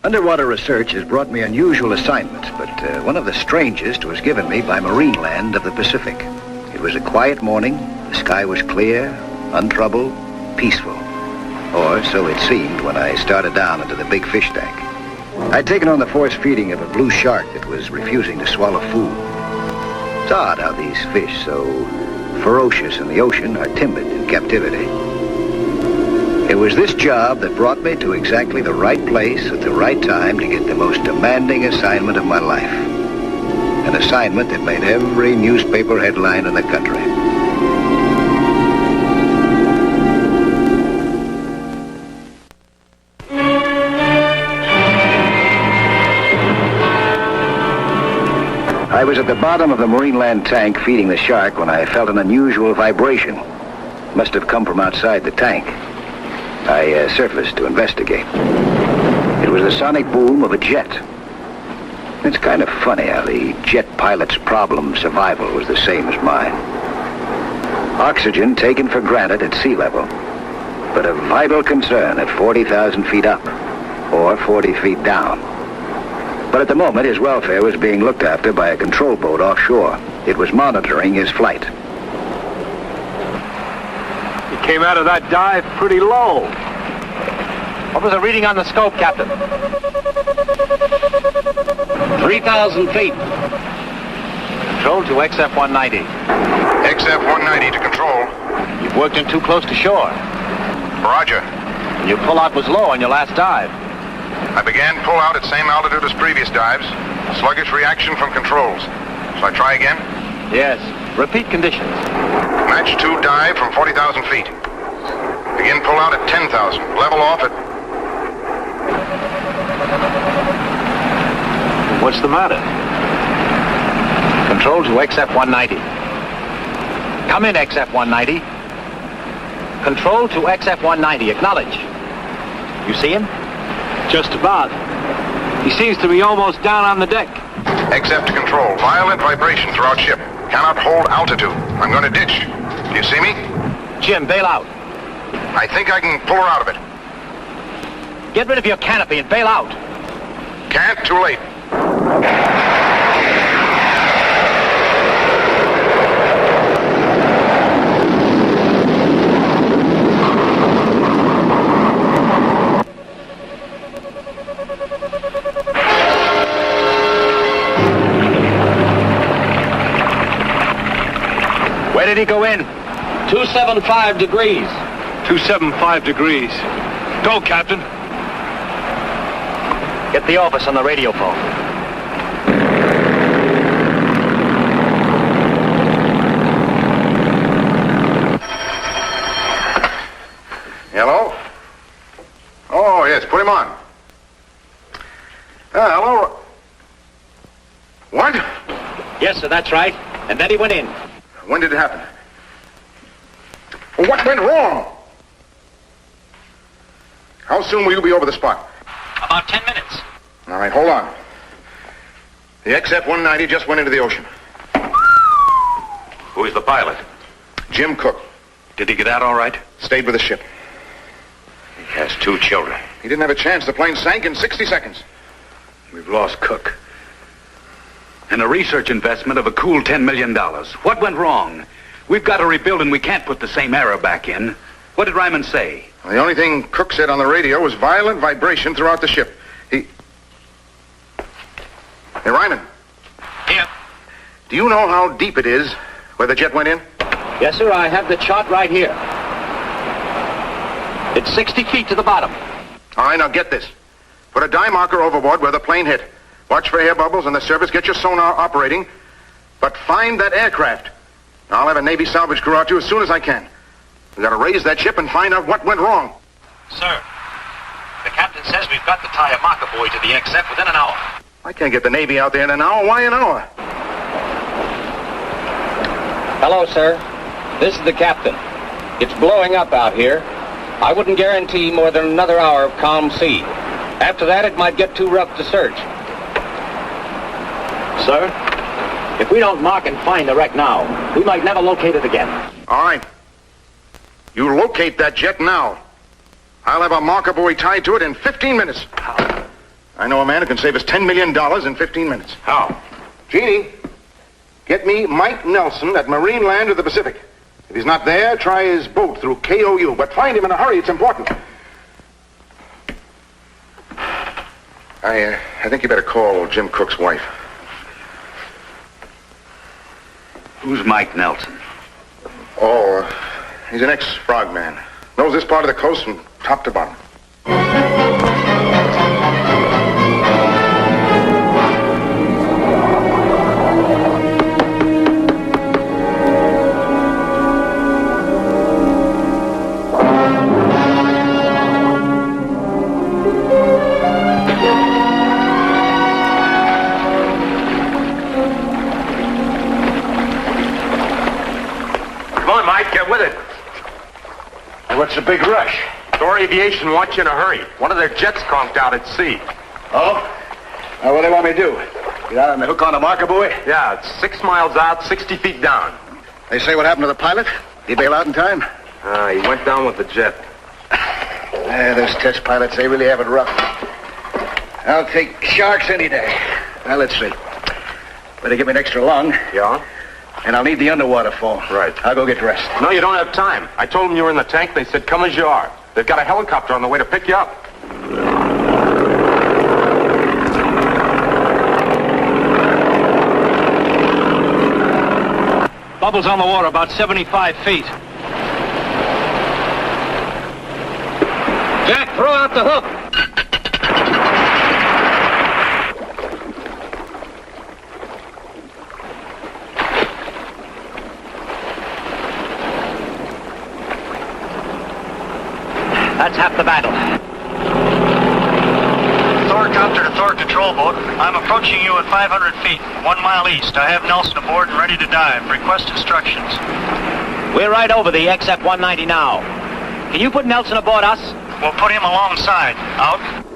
Underwater research has brought me unusual assignments, but one of the strangest was given me by Marine Land of the Pacific. It was a quiet morning. The sky was clear, untroubled, peaceful. Or so it seemed when I started down into the big fish tank. I'd taken on the force feeding of a blue shark that was refusing to swallow food. It's odd how these fish, so ferocious in the ocean, are timid in captivity. It was this job that brought me to exactly the right place at the right time to get the most demanding assignment of my life. An assignment that made every newspaper headline in the country. I was at the bottom of the Marine Land tank feeding the shark when I felt an unusual vibration. Must have come from outside the tank. I surfaced to investigate. It was the sonic boom of a jet. It's kind of funny how the jet pilot's problem survival was the same as mine. Oxygen taken for granted at sea level, but a vital concern at 40,000 feet up, or 40 feet down. But at the moment, his welfare was being looked after by a control boat offshore. It was monitoring his flight. He came out of that dive pretty low. What was the reading on the scope, Captain? 3,000 feet. Control to XF-190. XF-190 to control. You've worked in too close to shore. Roger. And your pull-out was low on your last dive. I began pull-out at same altitude as previous dives. Sluggish reaction from controls. Shall I try again? Yes. Repeat conditions. Match 2 dive from 40,000 feet. Begin pull-out at 10,000. Level off at... What's the matter? Control to XF-190. Come in, XF-190. Control to XF-190. Acknowledge. You see him? Just about. He seems to be almost down on the deck. XF to control. Violent vibration throughout ship. Cannot hold altitude. I'm going to ditch. Do you see me? Jim, bail out. I think I can pull her out of it. Get rid of your canopy and bail out. Can't. Too late. Where did he go in? 275 degrees. 275 degrees. Go, Captain. Get the office on the radio phone. Hello? Oh, yes, put him on. Hello? What? Yes, sir, that's right. And then he went in. When did it happen? What went wrong? How soon will you be over the spot? About 10 minutes. All right, hold on. The XF-190 just went into the ocean. Who is the pilot? Jim Cook. Did he get out all right? Stayed with the ship. He has 2 children. He didn't have a chance. The plane sank in 60 seconds. We've lost Cook. And a research investment of a cool $10 million. What went wrong? We've got to rebuild and we can't put the same error back in. What did Ryman say? Well, the only thing Cook said on the radio was violent vibration throughout the ship. Hey, Ryman. Here. Do you know how deep it is where the jet went in? Yes, sir, I have the chart right here. It's 60 feet to the bottom. All right, now get this. Put a dye marker overboard where the plane hit. Watch for air bubbles on the surface. Get your sonar operating. But find that aircraft. I'll have a Navy salvage crew out to you as soon as I can. We've got to raise that ship and find out what went wrong. Sir, the captain says we've got to tie a marker buoy to the XF within an hour. I can't get the Navy out there in an hour. Why an hour? Hello, sir. This is the captain. It's blowing up out here. I wouldn't guarantee more than another hour of calm sea. After that, it might get too rough to search. Sir, if we don't mark and find the wreck now, we might never locate it again. All right. You locate that jet now. I'll have a marker buoy tied to it in 15 minutes. I know a man who can save us $10 million in 15 minutes. How? Jeannie, get me Mike Nelson at Marine Land of the Pacific. If he's not there, try his boat through KOU, but find him in a hurry. It's important. I think you better call Jim Cook's wife. Who's Mike Nelson? Oh, he's an ex-frogman. Knows this part of the coast from top to bottom. Get with it. What's the big rush? Door Aviation wants you in a hurry. One of their jets conked out at sea. Oh? Now, what do they want me to do? Get out on the hook on the marker buoy? Yeah, it's 6 miles out, 60 feet down. They say what happened to the pilot? Did he bail out in time? He went down with the jet. Those test pilots, they really have it rough. I'll take sharks any day. Now, let's see. Better give me an extra lung. Yeah? And I'll need the underwater phone. Right. I'll go get dressed. No, you don't have time. I told them you were in the tank. They said, come as you are. They've got a helicopter on the way to pick you up. Bubbles on the water, about 75 feet. Jack, throw out the hook. That's half the battle. Thorcopter to Thor control boat. I'm approaching you at 500 feet, 1 mile east. I have Nelson aboard and ready to dive. Request instructions. We're right over the XF-190 now. Can you put Nelson aboard us? We'll put him alongside. Out.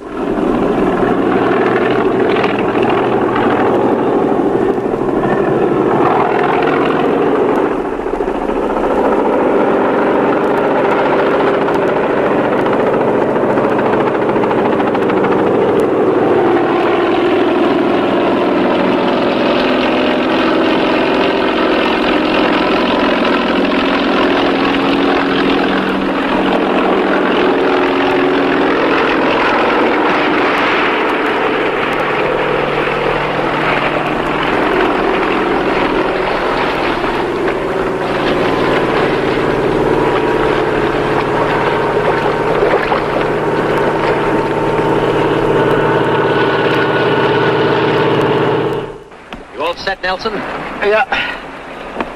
Set, Nelson? Yeah.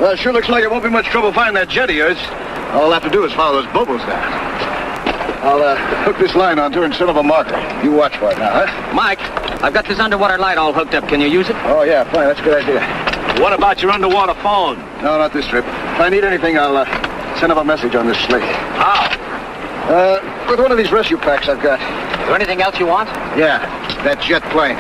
Well, it sure looks like it won't be much trouble finding that jet of yours. All I'll have to do is follow those bubbles down. I'll hook this line onto her instead of a marker. You watch for it now, huh? Mike, I've got this underwater light all hooked up. Can you use it? Oh, yeah, fine. That's a good idea. What about your underwater phone? No, not this trip. If I need anything, I'll send up a message on this slate. How? With one of these rescue packs I've got. Is there anything else you want? Yeah, that jet plane.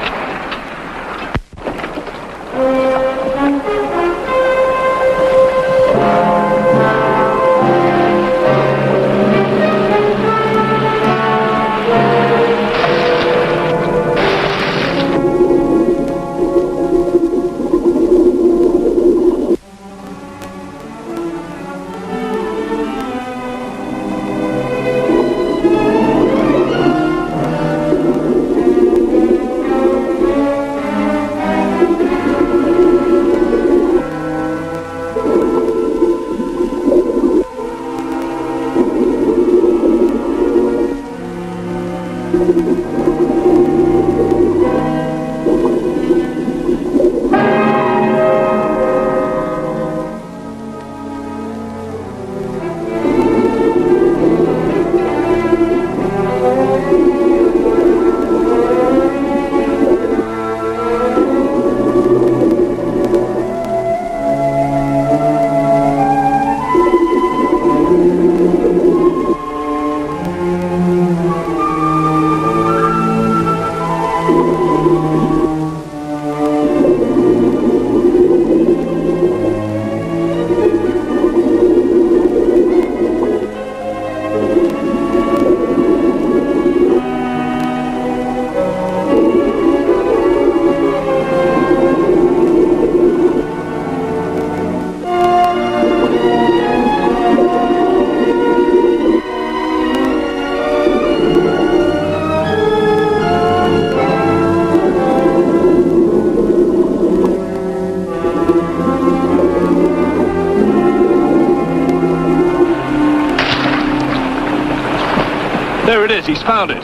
found it.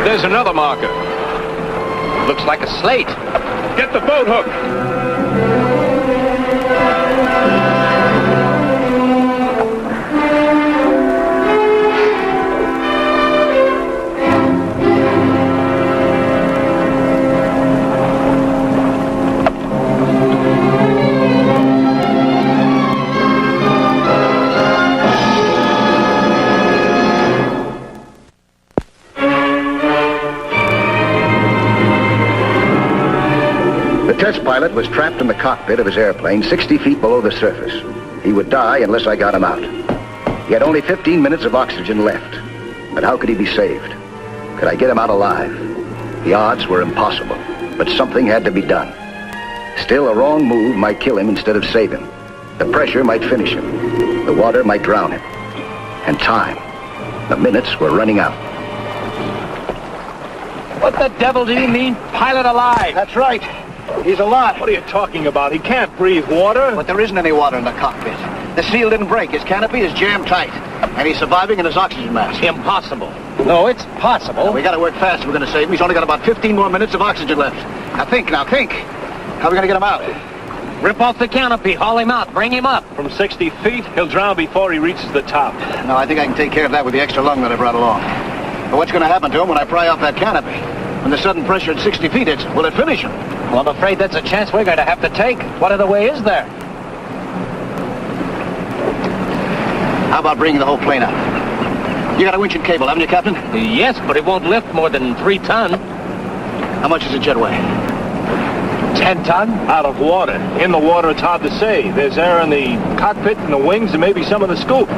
There's another marker. Looks like a slate. Get the boat hook. The test pilot was trapped in the cockpit of his airplane 60 feet below the surface. He would die unless I got him out. He had only 15 minutes of oxygen left. But how could he be saved? Could I get him out alive? The odds were impossible, but something had to be done. Still, a wrong move might kill him instead of save him. The pressure might finish him. The water might drown him. And time. The minutes were running out. What the devil do you mean, pilot alive? That's right. He's alive. What are you talking about? He can't breathe water. But there isn't any water in the cockpit. The seal didn't break. His canopy is jammed tight. And he's surviving in his oxygen mask. Impossible. No, it's possible. We gotta work fast if we're gonna save him. He's only got about 15 more minutes of oxygen left. Now think. How are we gonna get him out? Rip off the canopy, haul him out, bring him up. From 60 feet, he'll drown before he reaches the top. No, I think I can take care of that with the extra lung that I brought along. But what's gonna happen to him when I pry off that canopy? When the sudden pressure at 60 feet hits, will it finish him? Well, I'm afraid that's a chance we're going to have to take. What other way is there? How about bringing the whole plane out? You got a winch and cable, haven't you, Captain? Yes, but it won't lift more than 3 ton. How much does a jet weigh? 10 ton? Out of water. In the water, it's hard to say. There's air in the cockpit and the wings and maybe some of the scoop.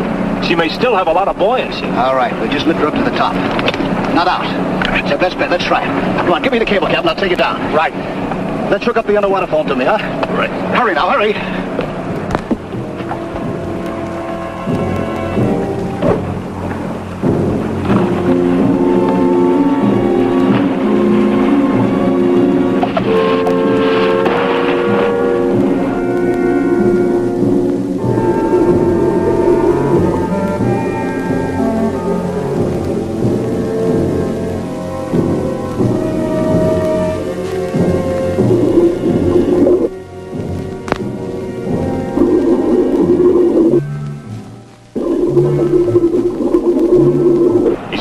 She may still have a lot of buoyancy. All right, we'll just lift her up to the top. Not out. It's our best bet. Let's try it. Come on, give me the cable, Captain. I'll take it down. Right. Let's hook up the underwater phone to me, huh? Right. Hurry now, hurry.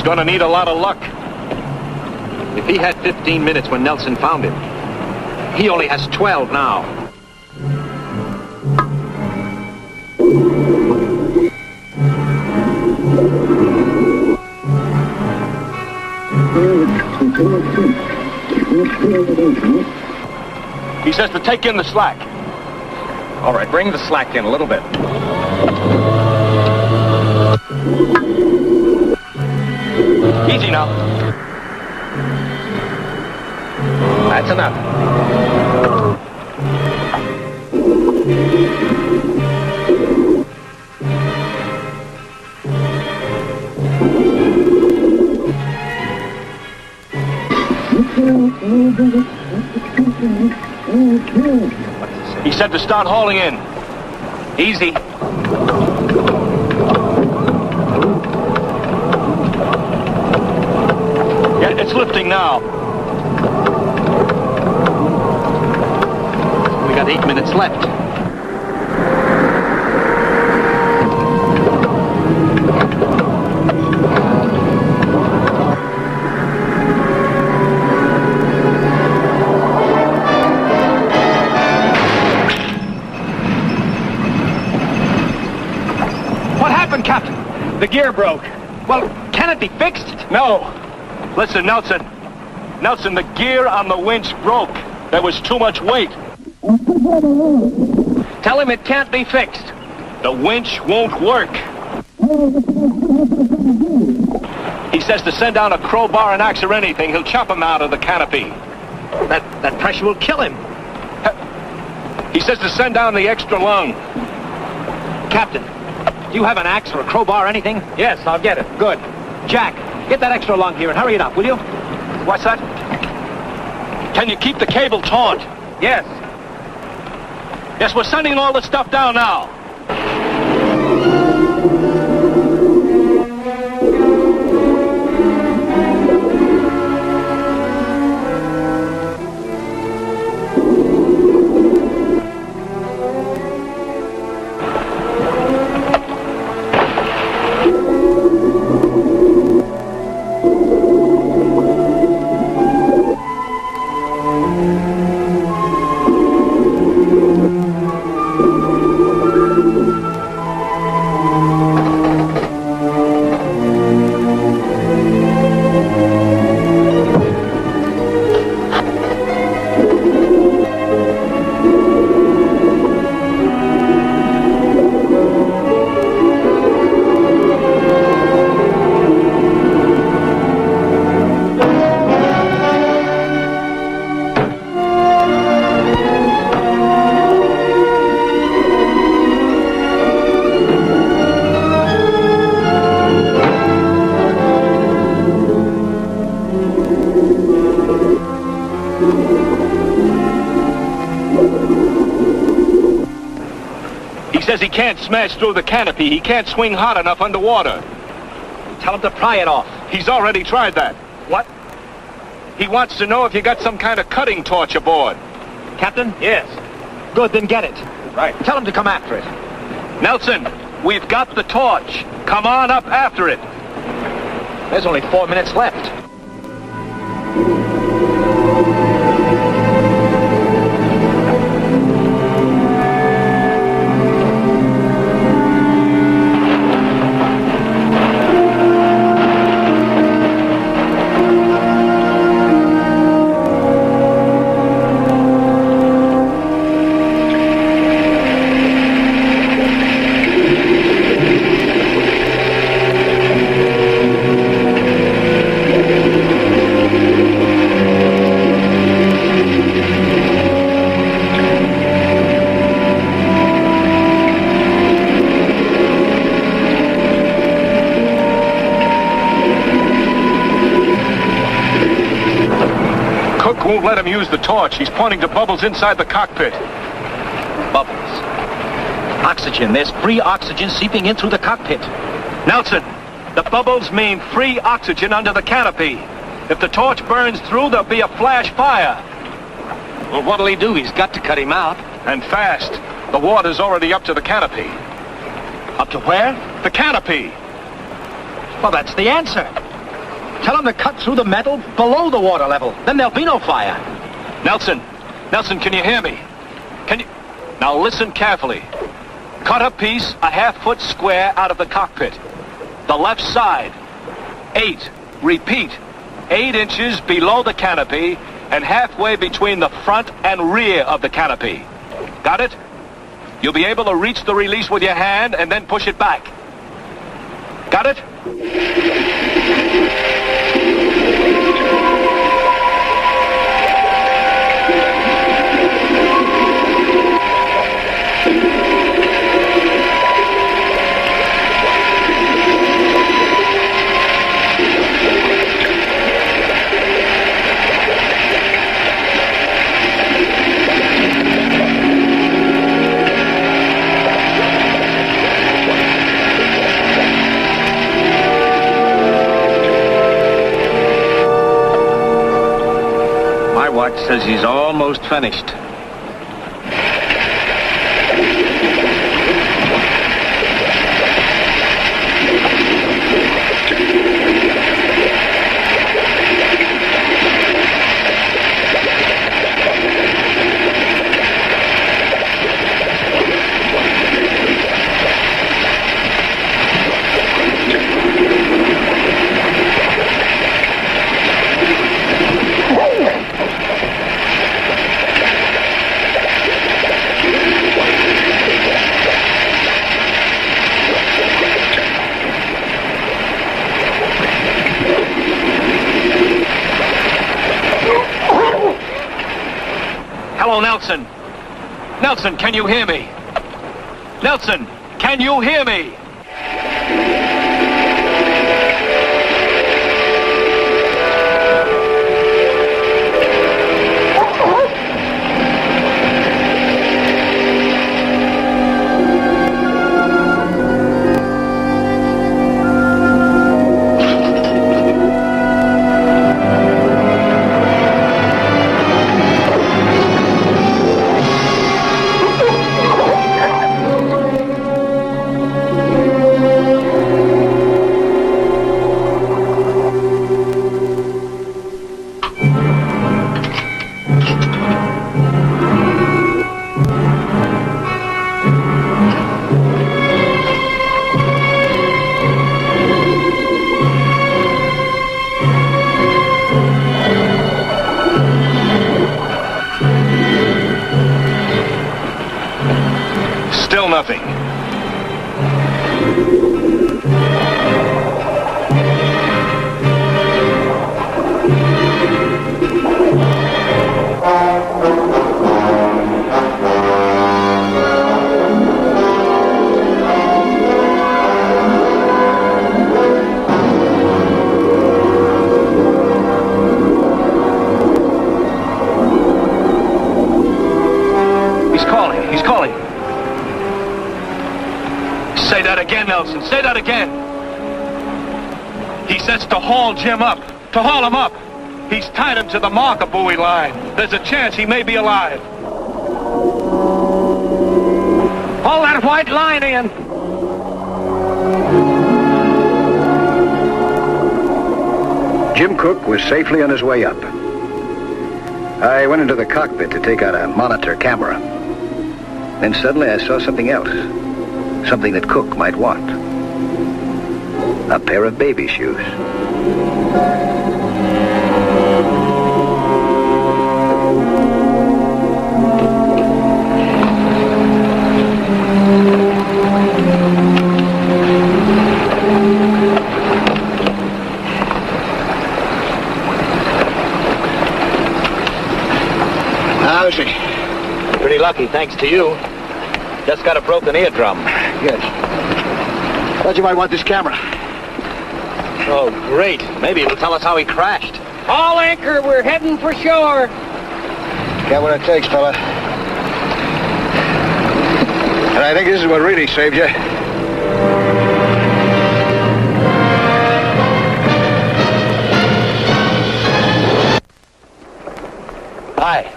Gonna need a lot of luck. If he had 15 minutes when Nelson found him, he only has 12 now. He says to take in the slack. All right, bring the slack in a little bit. Easy now. That's enough. He said to start hauling in. Easy. now. We got 8 minutes left. What happened, Captain? The gear broke. Well, can it be fixed? No. Listen, Nelson. Nelson, the gear on the winch broke. There was too much weight. Tell him it can't be fixed. The winch won't work. He says to send down a crowbar, an axe, or anything. He'll chop him out of the canopy. That pressure will kill him. He says to send down the extra lung. Captain, do you have an axe or a crowbar or anything? Yes, I'll get it. Good. Jack, get that extra lung here and hurry it up, will you? What's that? Can you keep the cable taut? Yes. Yes, we're sending all the stuff down now. He can't smash through the canopy. He can't swing hot enough underwater. Tell him to pry it off. He's already tried that. What? He wants to know if you got some kind of cutting torch aboard. Captain? Yes. Good, then get it. Right. Tell him to come after it. Nelson, we've got the torch. Come on up after it. There's only 4 minutes left. Won't let him use the torch. He's pointing to bubbles inside the cockpit. Bubbles. Oxygen. There's free oxygen seeping in through the cockpit. Nelson, the bubbles mean free oxygen under the canopy. If the torch burns through, there'll be a flash fire. Well, what'll he do? He's got to cut him out. And fast. The water's already up to the canopy. Up to where? The canopy. Well, that's the answer. Tell him to cut through the metal below the water level. Then there'll be no fire. Nelson, can you hear me? Can you... Now listen carefully. Cut a piece a half-foot square out of the cockpit. The left side. 8. Repeat. 8 inches below the canopy and halfway between the front and rear of the canopy. Got it? You'll be able to reach the release with your hand and then push it back. Got it? says he's almost finished. Hello, Nelson. Nelson, can you hear me? Nelson, can you hear me? Still nothing. He's calling. Say that again, Nelson. Say that again. He says to haul Jim up. To haul him up. He's tied him to the marker buoy line. There's a chance he may be alive. Haul that white line in. Jim Cook was safely on his way up. I went into the cockpit to take out a monitor camera. Then suddenly I saw something else. Something that Cook might want. A pair of baby shoes. How's he? Pretty lucky, thanks to you. Just got a broken eardrum. Good. Thought you might want this camera. Oh, great. Maybe it'll tell us how he crashed. All anchor, we're heading for shore. Got what it takes, fella. And I think this is what really saved you. Hi.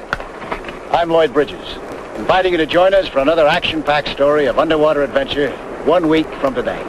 I'm Lloyd Bridges, inviting you to join us for another action-packed story of underwater adventure 1 week from today.